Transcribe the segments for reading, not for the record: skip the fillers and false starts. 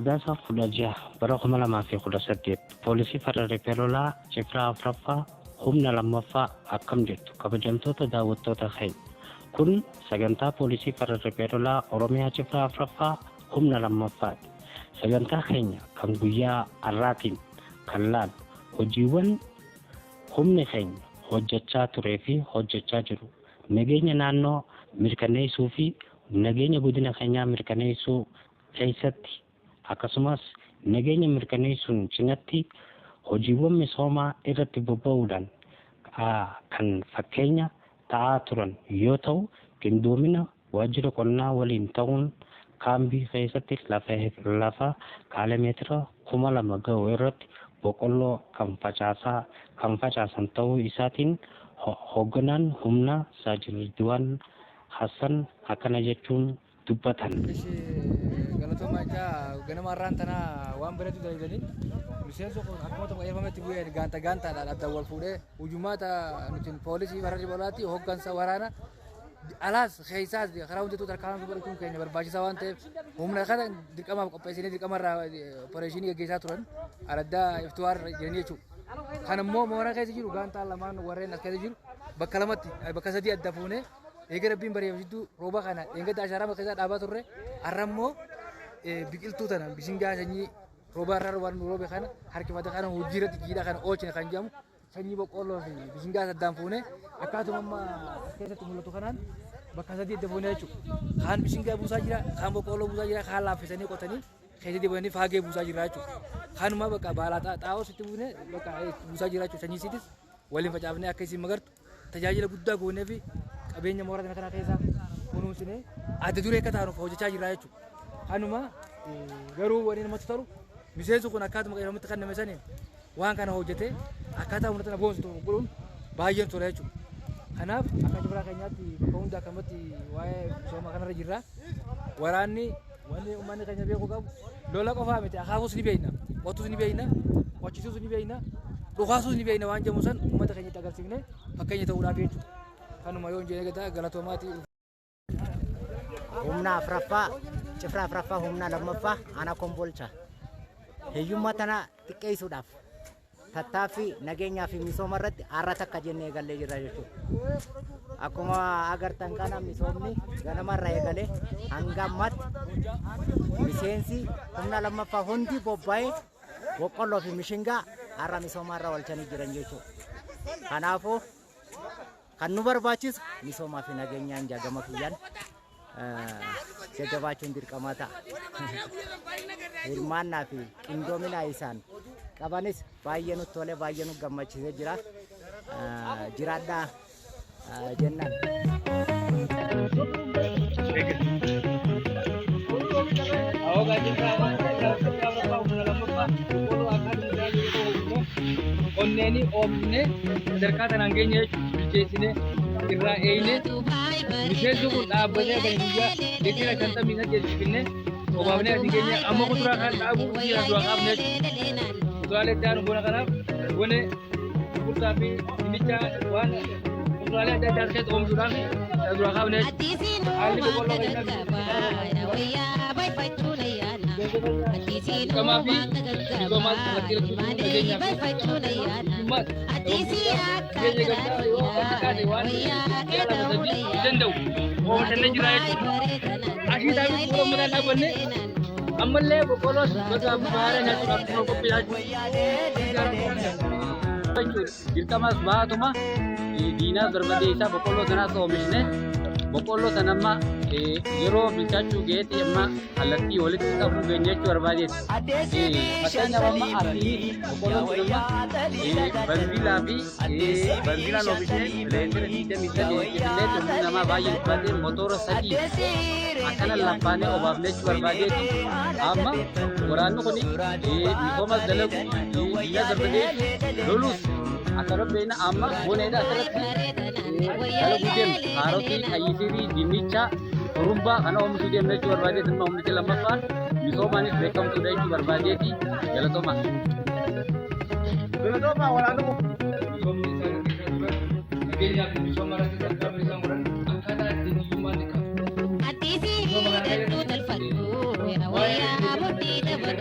Sadaasa 16 bara 2018 poolisii Federaalaa Peerolaa Cifraa Afraffaa humna lammaffaa akkam jirtu kabajamtoota daawwattoota keenya. Kun sagantaa poolisii Federaalaa Peerolaa Oromiyaa Cifraa Afraffaa humna lammaffaati. Sagantaa keenya kan guyyaa har'aatiin kan laalu hojiiwwan humni keenya hojjechaa turee fi hojjechaa jiru. Nageenya naannoo mirkaneessuu fi nageenya godina keenyaa mirkaneessuu keessatti akkasumas nageenya mirkaneessuun cinatti hojiiwwan misoomaa irratti bobba'uudhaan kan fakkeenya ta'aa turan yoo ta'u, qindoomina waajjira qonnaa waliin ta'uun kaambii keessatti lafa kiiloomeetira 2000 ga'u irratti boqqolloo kan facaasan ta'uu isaatiin hoogganaan humna Saajirdiwaan Hassan akkana jechuun dubbatan. Galatoomaa ganama har'aan tana waan bareedu dalaganii miseensa akkuma tokko eefametti bu'ee gaantaadhaan adda wal fuudhee hujumaata nuti poolisii Federaalaa Peerolaatti hooggansa waraana alaas keessaas karaa hundatu tarkaanfii fudhachuun keenya barbaachisaa waan ta'eef humna kana dirqamaaf qopheessinee dirqamarraa opereeshinii gaggeessaa turan araddaa iftuwaar jiranii jechuudha. Kan immoo mooraa keessa jiru gaantaan lamaan warreen as keessa jiru bakka sadii adda fuunee eega rabbiin bareechitu rooba kana eeggadda ashaarama keessaa dhaabaa turre har'a immoo biqiltuu tana bishingaa sanyii rooba irraa waan roobe kana harkifata kana hojiirratti jiidhaa kana oolchine kan jedhamu sanyii boqqolloo fi bishingaa saddaan fuunee akkaatuma amma keessatti mul'atu kanaan bakka sadii adda fuunee jechuudha. Kaan bishingaa buusaa jira, kaan boqqolloo buusaa jira, kaan laaffisanii qotanii keessatti bu'anii faagee buusaa jira jechuudha. Kanuma bakka baalaa xaa'oo sitti buunee bakka buusaa jira jechuudha. Sanyii siitis waliin facaafnee akka isin magartu tajaajila guddaa goonee fi qabeenya mooraa kana keessaa kunuunsinee adda duree akka taanu hojjechaa jira jechuudha. Kanuma garuu wanni namatti tolu miseensi kun akkaatuma qeeffamatti kan nama saniin waan kana hojjetee akkaataa humna tana boonsitu godhuun baay'een tola jechuudha. Kanaaf akka jibraa keenyaatti bakka hunda akkamatti waa'ee misooma kanarra jirra. Waraanni wanni uummanni keenya beeku qabu lola qofaa miti akaakuus ni beekna, qotuus ni beekna, qochisuus ni beekna, dhukaasuus ni beekna waan jedhamu san uummata keenyatti agarsiifnee fakkeenya ta'uudhaaf jechuudha. Kanuma yoo hin jenne galatoomaati. Humna Afraffaa Cifraa Afraffaa humna lammaffaa ana kombolcha. Hiyyummaa tana xiqqeessuudhaaf tattaaffii nageenyaa fi misooma irratti har'a takka jennee eegallee jirra jechuudha. Akkuma agartan kana misoomni ganamarraa eegalee hanga ammaatti miseensi humna lammaffaa hundi bobba'ee boqqolloo fi mishingaa har'a misoomarra oolchanii jiran jechuudha. Kanaafuu kan nu barbaachisu misoomaa fi nageenyaan jaagama kiyyaan jajjabaachuun dirqamaa ta'a. Hirmaannaa fi qindoomina isaan qabanis baay'ee nutti tolee baay'ee nu gammachiisee jira. Jiraadhaa jennaan. Onneeni oomishne sadarkaa tanaan keenya jechuudha bilcheessine irraa eeyine miseensi kun dhaabbatee kan guyyaa liitira 58 finne obaafnee asii keenya amma kuduraa kan dhaabu jira du'a qaabne jechuudha. Kuduraalee itti aanu bona kanaaf bone gurgurtaa fi dimicha waan kuduraalee adda addaa keessatti oomishuudhaan du'a qaabne jechuudha. Haalli boqqolloo kamaaf misoomaas kallattii irratti nageenyaaf mootummaas keenya gamtaa yoo akka taate waan jaallatamanii danda'u oomishannee jira jechuudha. Ashiitaa fi suuraa manaa dhaabbanne ammallee boqqolloos gosa baala nyaachuudhaaf kuma qophiidhaa jechuudha. Dirqamas baatuma diinaas barbadeessaa boqqolloo sanaas oomishne boqqolloo sanamma yeroo bilchaachuu geetti amma kallattii walitti qabuu keenya jechuu barbaadeeti. Fakkeenyaaf amma asii boqqolloon sanamma balbilaa fi balbilaan oomishee leetira 28 namaa baay'ee dhuffatee motora sadii akkana laffaanee obaafnee jechuu barbaadeeti. Amma waraanni kun misoomas dalagu diina barbadeessu lolus akka rabbeena amma boneedha asirratti dalaguu deemu kaarotii, qayyisirii, dinnicha, rumbaa kana oomishuu deemna jechuu barbaadeeti. Amma oomishni lammaffaan misoomaanis beekamtuudha jechuu barbaadeeti. Galatooma. Galatooma waraanni kun misoomni isaanii keessa jiran nageenyaa fi misooma irratti tarkaanfii isaan godhan akkaataa ittiin hiyyummaan ni qabu. Misooma kana keessatti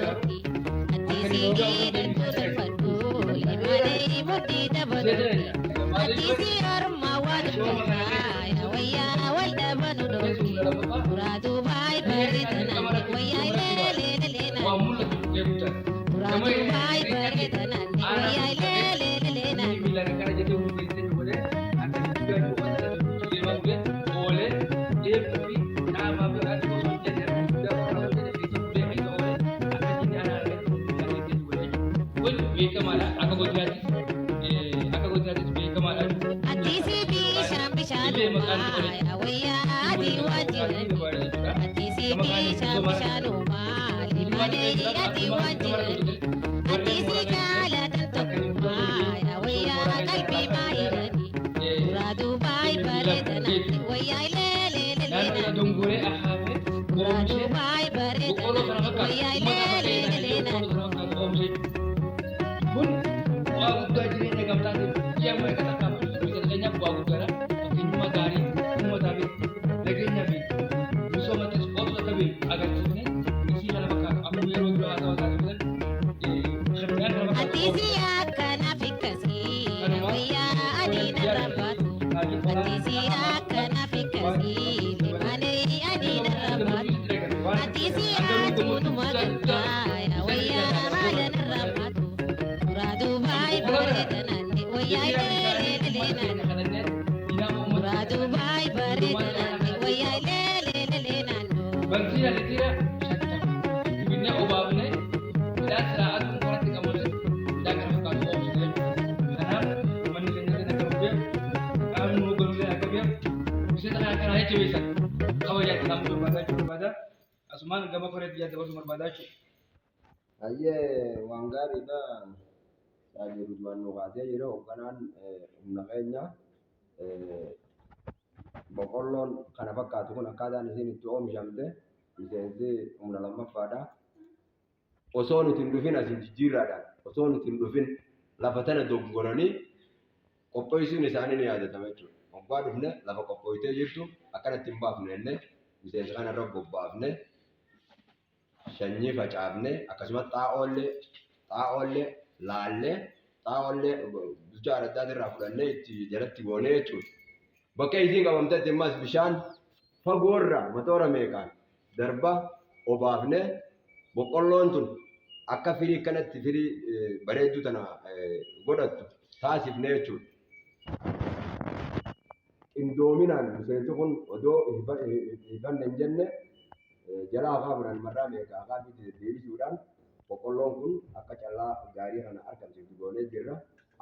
Ayyee waan gaariidha. Saajii Ridwaan Nuqaatee yeroo hoogganaan humna keenya boqqolloon kana fakkaatu kun akkaataan isiin itti oomishamte miseensi humna lammaffaadha. Osoo nuti hin dhufin asiin jijjiirraadhaan osoo nuti hin dhufin lafa tana doggoranii qopheessuun isaanii ni yaadatama jechuudha. Waggaa dhufne lafa qopheessitee jirtu akkanatti hin baafne illee miseensa kanarra bobbaafne sanyii facaafne akkasumas xaa'oollee laallee xaa'oollee bulchaa adda addaa irraa fudhannee itti jalatti goonee jechuudha. Bakka isiin qabamtetti immas bishaan fagoorraa matoora meeqaan darba obaafne boqqolloon tun akka firii kanatti firii bareedduu tana godhattu taasifne jechuudha. Qindoominaan miseensi kun odoo hifanne hin jenne jalaa hafaa bulan marraa meeqa hafaa fi deebisuudhaan boqqolloon kun akka callaa gaarii kana argamsiisu goonee jirra.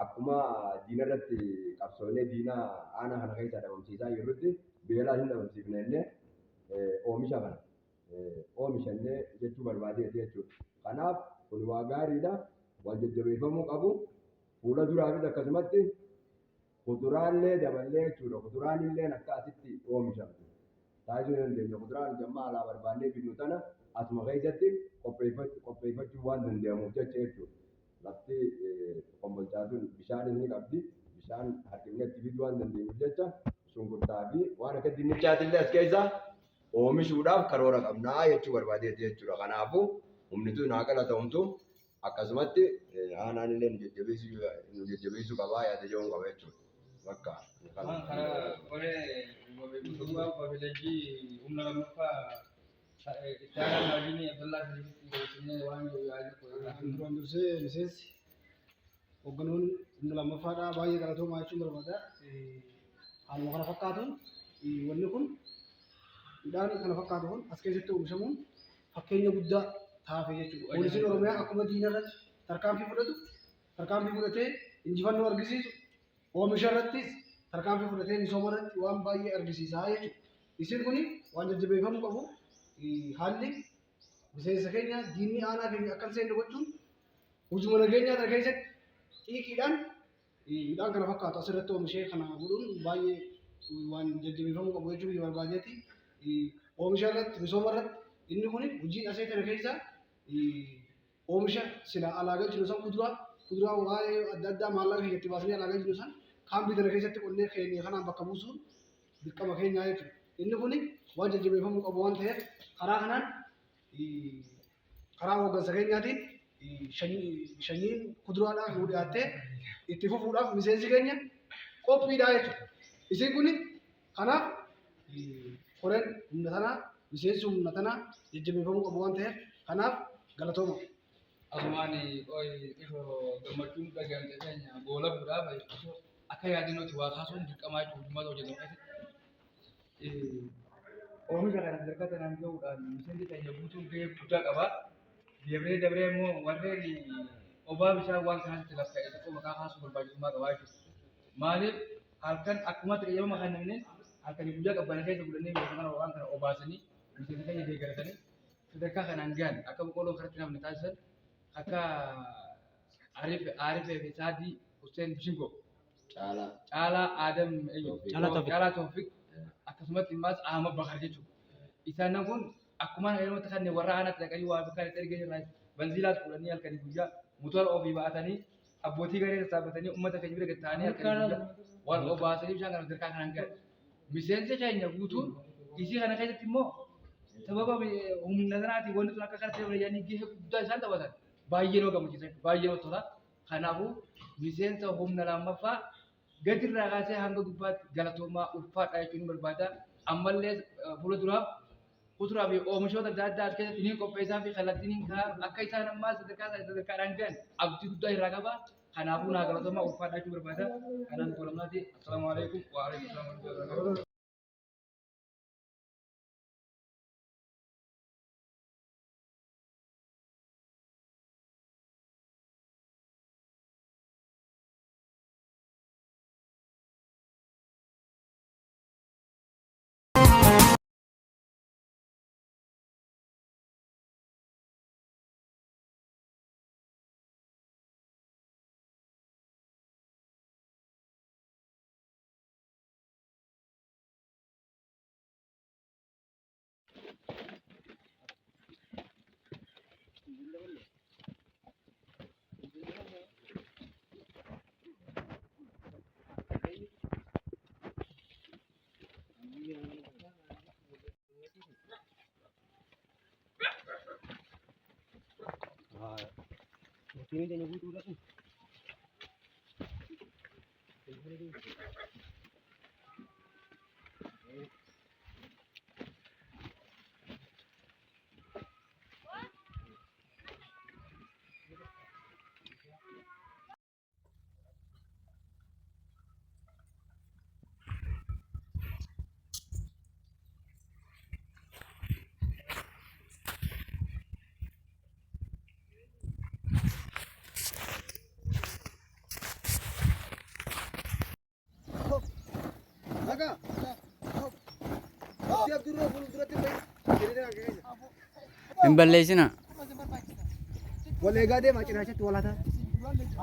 Akkuma diina irratti qabsoonee diina aanaa kana keessa dhabamsiisaa jirrutti beelaa hin dhabamsiifne illee oomisha kana oomishannee jechuu barbaadeeti jechuudha. Kanaaf kun waa gaariidha. Waan jajjabeeffamuu qabu. Fuula duraafis akkasumatti kuduraalee daballee jechuudha. Kuduraan illee akka asitti oomishamtu. Taasisuu dandeenya. Kuduraan jammaa alaa barbaannee binnu tana asuma keessatti qopheeffachuu waan danda'amuuf jecha jechuudha. Lafti qombolchaatuun bishaanis ni qabdi. Bishaan harkifnetti fiduu waan dandeenyuuf jecha shunkurtaa fi waan akka dinnichaatillee as keessaa oomishuudhaaf karoora qabnaa jechuu barbaadeeti jechuudha. Kanaafuu humni tun haa qalata'umtu akkasumatti aanaan illee nu jajjabeessuu qabaa yaada jedhuun qaba jechuudha. Bakka duraan dursee miseensi hogganoon humna lammaffaadhaa baay'ee galatoomaa jechuun barbaada. Haaluma kana fakkaatuun wanni kun midhaan kana fakkaatu kun as keessatti oomishamuun fakkeenya guddaa taafee jechuudha. Poolisiin Oromiyaa akkuma diina irratti tarkaanfii fudhatee injifannoo argisiisu oomisha irrattis tarkaanfii fudhatee misooma irratti waan baay'ee argisiisaa jechuudha. Isin kuni waan jajjabeeffamuu qabu. Haalli miseensa keenya diinni aanaa keenya akka seenne gochuun hujuma nageenyaa kana keessatti xiiqiidhaan midhaan kana fakkaatu asirratti oomishee kana godhuun baay'ee waan jajjabeeffamuu qabu jechuun barbaadeeti. Oomisha irratti misooma irratti inni kun hojiin asee kana keessa oomisha sila alaa galchinu san kuduraa waa'ee adda addaa maallaqa keenyatti baasnee alaa galchinu san kaambii kana keessatti qonnee keenya kanaan bakka buusuun dirqama keenyaa jechuudha. Inni kun waan jajjabeeffamuu qabu waan ta'eef karaa kanaan karaa hooggansa keenyaatiin shaniin kuduraadhaan nu dhiyaattee itti fufuudhaaf miseensi keenya qophiidha jechuudha. Isin kun kanaaf koreen humna tanaa miseensi humna tanaa jajjabeeffamuu qabu waan ta'eef kanaaf galatooma. Asumaan gammachuun dhagahame keenya boola bu'uudhaaf akka yaadannootti waa kaasuun dirqamaa jechuudha uummata hojjetan keessatti. Oomisha kana sadarkaa kanaan gahuudhaan miseensi keenya guutuun gahee guddaa qaba. Dabree immoo warreen obaa bishaan waan kanatti lafa ka'e tokko maqaa kaasuu barbaachisummaa qaba jechuudha. Maaliif halkan akkuma xiyyeeffama kan namni halkan guyyaa qabbana keessa godhannee beekaman waan kana obaasanii miseensa keenya deeggaratanii sadarkaa kanaan gahan akka boqqolloo kanatti namni taasisan akka Arifee fi Saadii Hussein Bishingo Caalaa Adam Caalaa Toofiq akkasumas immaas Ahmad Bakar jechuudha. Isaan kun akkuma namoota kanneen warra aanatti dhaqanii waa bakka itti ergee jirran banziilaas fuudhanii halkanii guyyaa motora ofii baatanii abbootii garee sassaabatanii uummata keenya bira ta'anii halkanii guyyaa wal obaasanii bishaan kana sadarkaa kanaan gahan. Miseensa keenya guutuun isii kana keessatti immoo sababa humna sanaatiin wanti sun akka kanatti fayyadanii gahee guddaa isaan taphatan baay'ee nama gammachiisa baay'ee nama tola. Kanaafuu miseensa humna lammaffaa gadirraa kaasee hanga gubbaatti galatoomaa ulfaadhaa jechuun barbaada. Ammallee fuula duraaf kuduraa fi oomishoota adda addaa keessatti ni qopheessaa fi kallattiin akka isaan ammaa sadarkaadhaan gahan abdii guddaa irraa qaba. Kanaafuu naa galatoomaa ulfaadhaa jechuun barbaada. Kanaan tolamnaati. Assalaamu alaikum wa alaikum. Ini dia nyebut udah tuh. Hin balleessina. Wal eegaa deemaa cinaachatti walaata.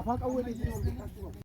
Afaan qawwee